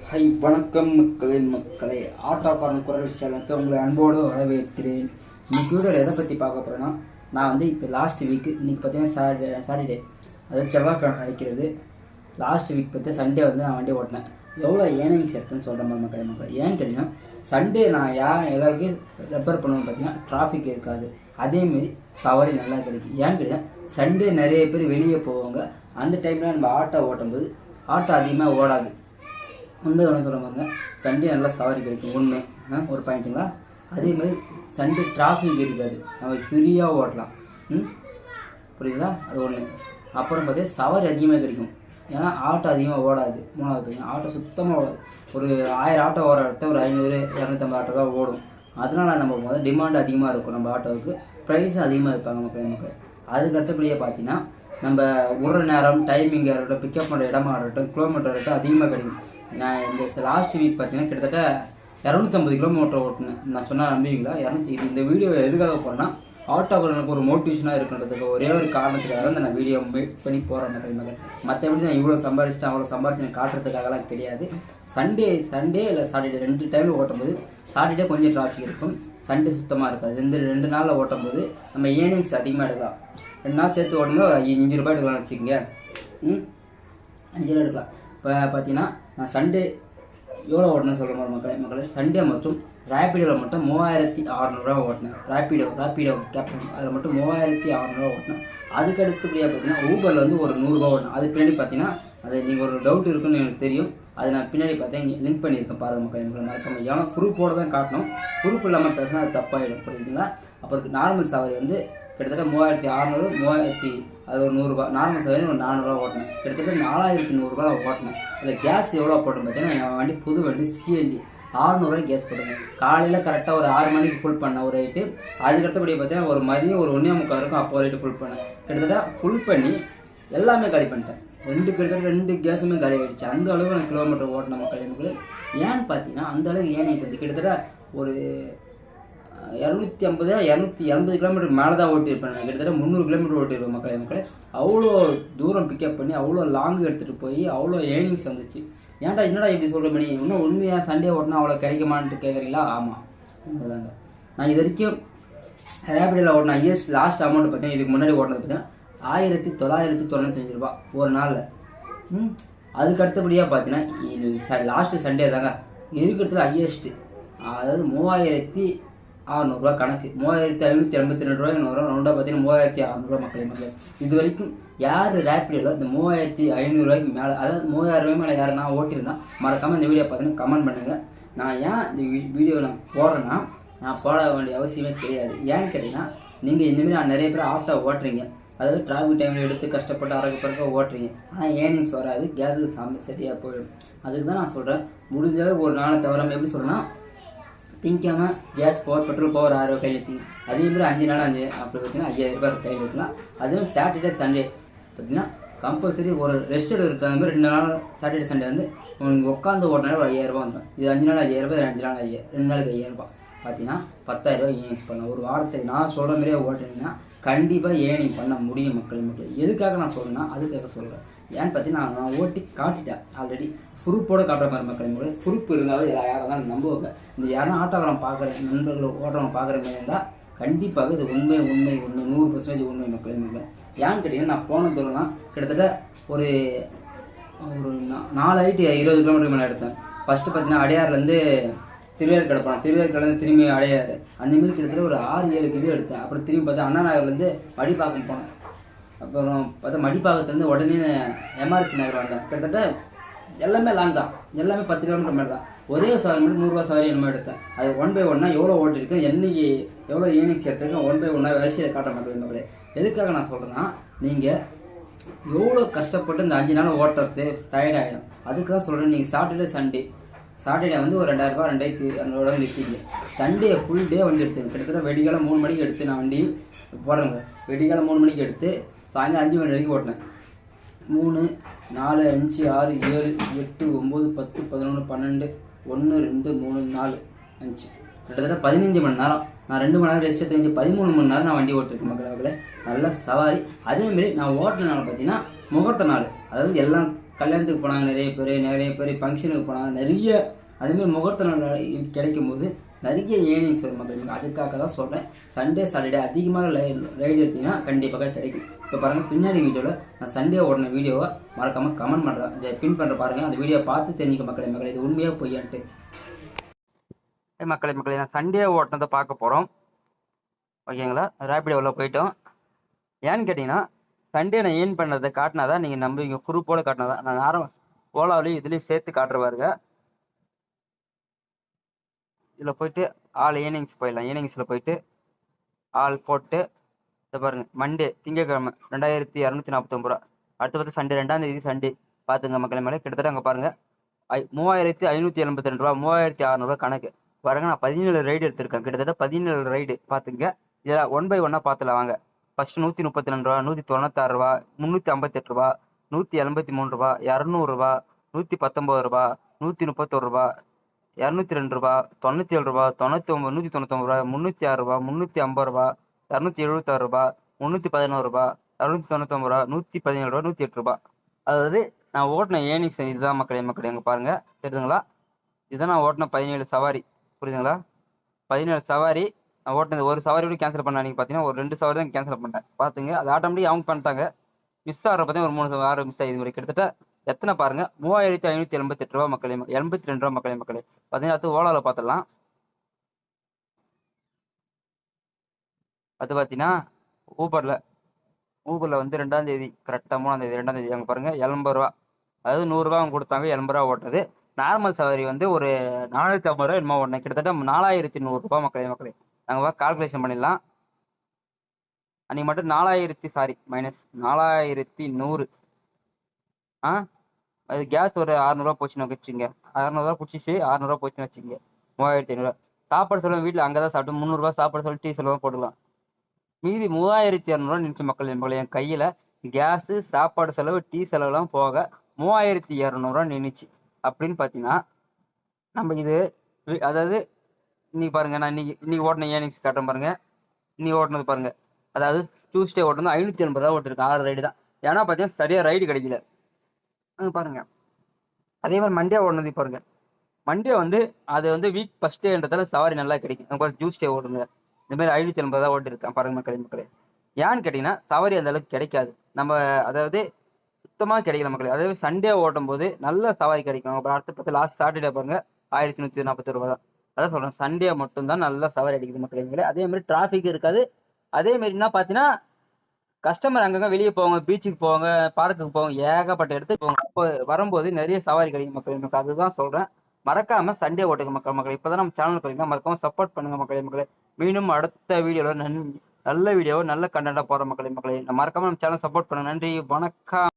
High வணக்கம் மக்களே ஆட்டோக்காரன் குரல் சேனலுக்கு உங்களை அன்போடு வரவேற்கிறேன். இன்னைக்கு வீடியோவில் எதை பற்றி பார்க்க போகிறேன்னா, நான் வந்து இப்போ லாஸ்ட் வீக்கு இன்றைக்கி பார்த்தீங்கன்னா சாட்டர்டே அதாவது செவ்வாய்க்கிழமை அடிக்கிறது. லாஸ்ட் வீக் பற்றி சண்டே வந்து நான் வண்டி ஓட்டினேன். எவ்வளோ ஏர்னிங்ஸ் எடுத்துன்னு சொல்கிற மாதிரி மக்கள் ஏன்னு கேட்டிங்கன்னா, சண்டே நான் எல்லாருக்கும் ரெஃபர் பண்ணுவேன்னு பார்த்தீங்கன்னா டிராஃபிக் இருக்காது, அதேமாரி சவாரி நல்லா கிடைக்கும். ஏன்னு கேட்டிங்கன்னா சண்டே நிறைய பேர் வெளியே போவாங்க. அந்த டைமில் நம்ம ஆட்டோ ஓட்டும்போது ஆட்டோ அதிகமாக ஓடாது. உண்மை ஒன்று சொல்லுவாங்க, சண்டே நல்லா சவாரி கிடைக்கும். உண்மை ஒரு பாயிண்ட்டுங்களா. அதேமாதிரி சண்டே டிராஃபிக் இருக்காது, நம்ம ஃப்ரீயாக ஓட்டலாம். புரியுதுங்களா? அது ஒன்று. அப்புறம் பார்த்தீங்கன்னா சவாரி அதிகமாக கிடைக்கும், ஏன்னா ஆட்டோ அதிகமாக ஓடாது. மூணாவது பார்த்தீங்கன்னா ஆட்டோ சுத்தமாக ஓடாது. ஒரு 1000 ஆட்டோ ஓடுற இடத்த ஒரு 500 250 ஆட்டோ தான் ஓடும். அதனால் நம்ம முதல்ல டிமாண்ட் அதிகமாக இருக்கும், நம்ம ஆட்டோவுக்கு ப்ரைஸும் அதிகமாக இருப்பாங்க மக்கள். அதுக்கு அடுத்தபடியே பார்த்தீங்கன்னா நம்ம ஒரு நேரம் டைமிங்காக இருக்கட்டும், பிக்கப் பண்ணுற இடமா இருக்கட்டும், கிலோமீட்டர் இருக்கட்டும் அதிகமாக கிடைக்கும். நான் இந்த லாஸ்ட் வீக் பார்த்தீங்கன்னா கிட்டத்தட்ட 250 கிலோமீட்டர் ஓட்டினேன். நான் சொன்னால் நம்புவீங்களா? 200. இந்த வீடியோ எதுக்காக போனேன்னா, ஆட்டோக்காரனுக்கு ஒரு மோட்டிவேஷனாக இருக்குன்றதுக்கு ஒரே ஒரு காரணத்துக்காக தான் நான் வீடியோ மேக் பண்ணி போகிறேன் மக்கள். மற்றபடி நான் இவ்வளோ சம்பாரிச்சிட்டேன் அவ்வளோ சம்பாரிச்சு காட்டுறதுக்காகலாம் கிடையாது. சண்டே இல்லை சாட்டர்டே 2 டைமில் ஓட்டும்போது, சாட்டர்டே கொஞ்சம் டிராஃபிக் இருக்கும், சண்டே சுத்தமாக இருக்காது. ரெண்டு நாளில் ஓட்டும்போது நம்ம ஏர்னிங்ஸ் அதிகமாக எடுக்கலாம். 2 நாள் சேர்த்து ஓட்டும்போது 5 ரூபாய் எடுக்கலாம்னு வச்சுக்கோங்க. 5 ரூபா எடுக்கலாம். இப்போ பார்த்தீங்கன்னா நான் சண்டே எவ்வளோ ஓட்டினேன்னு சொல்கிற மாதிரி மக்களே சண்டே மட்டும் ரேப்பிடோவில் மட்டும் 3600 ஓட்டினேன். ரேப்பிடோ கேப்டன் அதில் மட்டும் 3600 ஓட்டினேன். அதுக்கு அடுத்தபடியாக பார்த்தீங்கன்னா ஊபரில் வந்து ஒரு 100 ரூபா ஓட்டினேன். அது பின்னாடி பார்த்தீங்கன்னா அது நீங்கள் ஒரு டவுட் இருக்குன்னு எனக்கு தெரியும், அது நான் பின்னாடி பார்த்தேன் லிங்க் பண்ணியிருக்கேன் பாருங்கள் மக்கள். மறக்காமல், ஏன்னா ப்ரூஃபோடு தான் காட்டணும், ப்ரூஃப் இல்லாமல் பேசினா அது தப்பாகிடும். புரியுதுங்களா? அப்புறம் நார்மல் சவாரி வந்து கிட்டத்தட்ட 3600 அது ஒரு 100 ரூபா. நார்மல் சவாரி ஒரு 400 ரூபா ஓட்டினேன். கிட்டத்தட்ட 4100 ரூபா ஓட்டினேன். அதில் கேஸ் எவ்வளோ போட்டேன்னு பார்த்தீங்கன்னா, என் வண்டி புது வண்டி சிஎன்ஜி 600 கேஸ் போட்டுங்க. காலையில் கரெக்டாக ஒரு 6 மணிக்கு ஃபுல் பண்ணேன் ஒரு ரேட்டு. அதுக்கடுத்தபடி பார்த்தீங்கன்னா ஒரு மதியம் ஒரு 1:45 இருக்கும், அப்போ ரேட்டு ஃபுல் பண்ணேன். கிட்டத்தட்ட ஃபுல் பண்ணி எல்லாமே காலி பண்ணிட்டேன். கிட்டத்தட்ட 2 கேஸுமே காலி ஆகிடுச்சு. அந்த அளவுக்கு நான் கிலோமீட்டர் ஓட்டின மக்கள் எனக்கு. ஏன்னு பார்த்தீங்கன்னா அந்த அளவுக்கு ஏன் வந்து கிட்டத்தட்ட ஒரு 250 280 கிலோமீட்டருக்கு மேலே தான் ஓட்டியிருப்பேன். கிட்டத்தட்ட 300 கிலோமீட்டர் ஓட்டியிருப்பேன் மக்களே. அவ்வளோ தூரம் பிக்கப் பண்ணி அவ்வளோ லாங்கு எடுத்துகிட்டு போய் அவ்வளோ ஏர்னிங்ஸ் வந்துச்சு. ஏன்டா என்னடா இப்படி சொல்கிற மணி, இன்னும் உண்மையாக சண்டே ஓட்டினா அவ்வளோ கிடைக்குமான்ட்டு கேட்குறீங்களா? ஆமாம், உண்மைதாங்க. நான் இது வரைக்கும் ரேபிடில் ஓட்டின லாஸ்ட் அமௌண்ட் பார்த்தீங்கன்னா, இதுக்கு முன்னாடி ஓட்டினது பார்த்தீங்கன்னா 1995 ரூபா ஒரு நாளில். அதுக்கு அடுத்தபடியாக பார்த்தீங்கன்னா லாஸ்ட்டு சண்டே தாங்க இருக்கிறதுல ஹையஸ்ட்டு, அதாவது 3600 கணக்கு. 3582 ரூபாய் ரவுண்டாக பார்த்தீங்கன்னா 3600 மக்களே. இது வரைக்கும் யார் ரேப்பிடில் இந்த 3500 மேலே, அதாவது 3000 மேலே யார் நான் ஓட்டியிருந்தேன் மறக்காமல் இந்த வீடியோ பார்த்தீங்கன்னா கமெண்ட் பண்ணுங்கள். நான் ஏன் இந்த வீடியோ நான் போடுறேன்னா, நான் போட வேண்டிய அவசியமே கிடையாது. ஏன்னு கேட்டிங்கன்னா, நீங்கள் இந்தமாரி நான் நிறைய பேர் ஆட்டோ ஓட்டுறீங்க, அதாவது டிராஃபிக் டைமில் எடுத்து கஷ்டப்பட்டு அறக்க பிறக்க ஓட்டுறீங்க, ஆனால் ஏர்னிங்ஸ் வராது, கேஸுக்கு சரியாக போயிடும். அதுக்கு தான் நான் சொல்கிறேன், முடிஞ்சாலும் ஒரு நாளை தவிர எப்படி சொல்கிறேன்னா, திங்காமல் கேஸ் பெட்ரோல் பவர் 1000 ரூபா கையில் எடுத்தீங்க. அதேமாதிரி 5 நாள் அப்படி பார்த்தீங்கன்னா 5000 ரூபாய் கையில் எடுக்கலாம். அதுவும் சாட்டர்டே சண்டே பார்த்தீங்கன்னா கம்பல்சரி ஒரு ரெஸ்ட் இருக்கிற மாதிரி 2 நாள் சாட்டர்டே சண்டே வந்து உங்களுக்கு உட்காந்து ஓட்டினாலே ஒரு 5000 ரூபா வந்துடும். இது 5 நாள் 5000 ரூபாய், 5 நாள் 2 நாளுக்கு 5000 ரூபாய் பார்த்தீங்கன்னா 10000 ரூபாய் ஏர்னிங்ஸ் பண்ணலாம். ஒரு வாரத்துக்கு நான் சொல்கிற மாதிரியே ஓட்டினீங்கன்னா கண்டிப்பாக ஏர்னிங் பண்ண முடியும் மக்கள். எதுக்காக நான் சொல்கிறேன்னா அதுக்காக சொல்கிறேன். ஏன்னு பார்த்தீங்கன்னா நான் ஓட்டி காட்டிட்டேன் ஆல்ரெடி, ப்ரூஃபோடு காட்டுற மாதிரி மக்கள். ப்ரூஃப் இருந்தாலும் யாராக தான் நம்புவாங்க. இந்த யாரும் ஆட்டோக்காரன் பார்க்குற நண்பர்கள் ஓட்டுறவங்க பார்க்குற மாதிரி இருந்தால் கண்டிப்பாக இது உண்மை 100% உண்மை மக்கள். ஏன்னு கேட்டிங்கன்னா, நான் போன தூரம்லாம் கிட்டத்தட்ட ஒரு 4 ஆகிட்டு 20 கிலோமீட்டர் மேலே எடுத்தேன். ஃபஸ்ட்டு பார்த்தீங்கன்னா அடையாறுலேருந்து திருவேற்காடு போனேன், திருவேற்காடுலேருந்து திரும்பி அடையாறு, அந்தமாரி கிட்டத்தட்ட ஒரு 6-7 இது எடுத்தேன். அப்புறம் திரும்பி பார்த்தா அண்ணா நகர்லேருந்து மடிப்பாக்கம் போனேன். அப்புறம் பார்த்தா மடிப்பாக்கத்துலேருந்து உடனே எம்ஆர்சி நகர் வந்தேன். கிட்டத்தட்ட எல்லாமே லாங் தான், எல்லாமே 10 கிலோமீட்டர் மேலே தான். ஒரே சவாரி மட்டும் 100 ரூபா சவாரி என்னமோ எடுத்தேன். அது 1 by 1 எவ்வளோ ஓட்டிருக்கேன், என்னைக்கு எவ்வளோ ஏர்னிங்ஸ் எடுத்திருக்கேன் 1 by 1 வரிசையில் காட்ட மாட்டேன். எதுக்காக நான் சொல்கிறேன்னா, நீங்கள் எவ்வளோ கஷ்டப்பட்டு இந்த 5 நாள் ஓட்டுறது டயர்ட் ஆகிடும். அதுக்கு தான் சொல்கிறேன். நீங்கள் சாட்டர்டே வந்து ஒரு 2000 ரூபாய் 2200 நிற்கிங்க. சண்டே ஃபுல் டே வந்து எடுத்துங்க. கிட்டத்தட்ட வெடிகாலம் 3 மணிக்கு எடுத்து நான் வண்டி போடுறேங்க. வெடிகாலம் 3 மணிக்கு எடுத்து சாயங்காலம் 5 மணி வரைக்கும் ஓட்டினேன். 3 4 5 6 7 8 9 10 11 12 1 2 3 4 5 கிட்டத்தட்ட 15 மணி நேரம். நான் 2 மணி நேரம் ரெஸ்ட் எடுத்து 13 மணி நேரம் நான் வண்டி ஓட்டிருக்கேன் மக்களே. நல்ல சவாரி. அதேமாரி நான் ஓட்டின நாள் பார்த்தீங்கன்னா முகூர்த்த நாள், அதாவது எல்லாம் கல்யாணத்துக்கு போனாங்க நிறைய பேர் ஃபங்க்ஷனுக்கு போனாங்க நிறைய அதேமாதிரி முகூர்த்த நாள் கிடைக்கும் போது நிறைய ஏர்னிங்ஸ் வரும் மக்கள். அதுக்காக தான் சொல்கிறேன், சண்டே சாட்டர்டே அதிகமாக ரைடு எடுத்தீங்கன்னா கண்டிப்பாக கிடைக்கும். இப்போ பாருங்கள், பின்னாடி வீடியோவில் நான் சண்டே ஓடின வீடியோவை மறக்காமல் கமெண்ட் பண்ணுறேன், இந்த பின் பண்ணுற பாருங்கள், அந்த வீடியோ பார்த்து தெரிஞ்சுக்க மக்களே இது உண்மையாக பொய்யான்ட்டு. மக்களே நான் சண்டே ஓட்டினதை பார்க்க போகிறோம் ஓகேங்களா. ரேபிடோவில் போயிட்டோம். ஏன்னு கேட்டிங்கன்னா சண்டே நான் ஏர்ன் பண்ணதை காட்டினாதான் நீங்கள் நம்புவீங்க, ப்ரூஃபோட காட்டினாதான். நான் நேரம் ஓலாவிலையும் இதுலேயும் சேர்த்து காட்டுற பாருங்க. இதில் போயிட்டு ஆல் ஏர்னிங்ஸ் போயிடலாம். ஏர்னிங்ஸில் போயிட்டு ஆல் போட்டு இதை பாருங்கள், மண்டே திங்கக்கிழமை 2249 ரூபா. அடுத்து பார்த்து சண்டே 2ஆம் தேதி சண்டே பார்த்துங்க மக்களே மேலே கிட்டத்தட்ட அங்கே பாருங்கள் 3572 ரூபா, 3600 கணக்கு பாருங்க. நான் 17 ரைடு எடுத்திருக்கேன், கிட்டத்தட்ட 17 ரைடு பார்த்துங்க. இதில் 1 by 1 பார்த்துல வாங்க. ஃபர்ஸ்ட் 132 ரூபா, 196 ரூபா, 358 ரூபா, 173 ரூபா, 200 ரூபா, 119 ரூபா, 131 ரூபா, 202 ரூபா, 97 ரூபா, 99, 199 ரூபா, 306 ரூபா, 350 ரூபா, 276 ரூபா, 311 ரூபா, 299 ரூபா, 117 ரூபா, 108 ரூபா. அதாவது நான் ஓட்டின ஏர்னிங்ஸ் இதுதான் மக்களே அங்கே பாருங்க தெரியுதுங்களா. இதுதான் நான் ஓட்டின 17 சவாரி, புரியுதுங்களா. 17 சவாரி நான் ஓட்டினது. ஒரு சவாரி கூட கேன்சல் பண்ண நீங்கள் பார்த்தீங்கன்னா ஒரு 2 சவாரி தான் கேன்சல் பண்ணிட்டேன் பார்த்துங்க. அது ஆட்டோமேட்டிக் அவங்க பண்ணிட்டாங்க. மிஸ் ஆகிற பார்த்தீங்கன்னா ஒரு 3 6 மிஸ் ஆகி கிட்டத்தட்ட எத்தனை பாருங்க 3578 ரூபா மக்களே, 82 ரூபா மக்களே பார்த்தீங்கன்னா. அடுத்து ஓலாவில் பார்த்துடலாம். அது பார்த்தீங்கன்னா ஊபரில் வந்து 2ஆம் தேதி கரெக்டாக 3ஆம் தேதி 2ஆம் தேதி அங்கே பாருங்க 80 ரூபா, அதாவது 100 ரூபா அவங்க கொடுத்தாங்க, 80 ரூபா ஓட்டுறது. நார்மல் சவாரி வந்து ஒரு 450 ரூபா என்னமோ ஓட்டினேன், கிட்டத்தட்ட 4100 ரூபா மக்களே. நாங்கள் கால்குலேஷன் பண்ணிடலாம். அன்னைக்கு மட்டும் 4000 மைனஸ் 4100. அது கேஸ் ஒரு 600 ரூபா போச்சுன்னு வச்சுங்க, 600 ரூபா பிடிச்சிச்சு, 600 ரூபா போச்சுன்னு வச்சுங்க, 3500 ரூபா. சாப்பாடு செலவு வீட்டில் அங்கே தான் சாப்பிட்டு 300 ரூபா சாப்பாடு செலவு டீ செலவு போட்டுக்கலாம். மீதி 3200 ரூபா நினைச்சு மக்கள் என் கையில கேஸு சாப்பாடு செலவு டீ செலவுலாம் போக 3200 ரூபா நின்றுச்சு. அப்படின்னு பார்த்தீங்கன்னா நம்ம இது அதாவது இன்னைக்கு பாருங்க, நான் இன்னைக்கு ஓட்டின ஏர்னிங்ஸ் காட்டுறேன் பாருங்க. இன்னைக்கு ஓட்டினது பாருங்க, அதாவது டியூஸ்டே ஓட்டினது 580 ரூபா ஓட்டிருக்கேன், 6 ரைடு தான். ஏன்னா பார்த்தீங்கன்னா சரியா ரைடு கிடைக்கல பாருங்க. அதே மாதிரி மண்டே ஓடுனது பாருங்க. மண்டே வந்து அது வந்து வீக் ஃபர்ஸ்ட் டேன்றதால சவாரி நல்லா கிடைக்கும். டியூஸ்டே ஓடுங்க இந்த மாதிரி 580 தான் ஓட்டிருக்கேன் பாருங்க மக்களே. ஏன்னு கேட்டீங்கன்னா சவாரி அந்த அளவுக்கு கிடைக்காது, நம்ம அதாவது சுத்தமாக கிடைக்கல மக்களே. அதாவது சண்டே ஓட்டும் போது நல்ல சவாரி கிடைக்கும். அப்புறம் அடுத்த பார்த்து லாஸ்ட் சாட்டர்டே பாருங்க 1140 ரூபா தான். அதான் சொல்றேன், சண்டே மட்டும் தான் நல்ல சவாரி அடிக்குது மக்களே. அதே மாதிரி டிராஃபிக் இருக்காது. அதே மாதிரி என்ன பார்த்தீங்கன்னா கஸ்டமர் அங்கங்க வெளியே போவாங்க, பீச்சுக்கு போவாங்க, பார்க்குக்கு போவாங்க, ஏகப்பட்ட இடத்துக்கு போவாங்க. அப்போ வரும்போது நிறைய சவாரி கிடைக்கும் மக்கள். அதுதான் சொல்றேன், மறக்காம சண்டே ஓட்டுங்க மக்கள். இப்பதான் நம்ம சேனல் இருக்கீங்க, மறக்காம சப்போர்ட் பண்ணுங்க மக்களே. மீண்டும் அடுத்த வீடியோல நல்ல வீடியோ நல்ல கண்டென்ட்டா போற மக்களே. மறக்காம நம்ம சேனல் சப்போர்ட் பண்ணுங்க. நன்றி, வணக்கம்.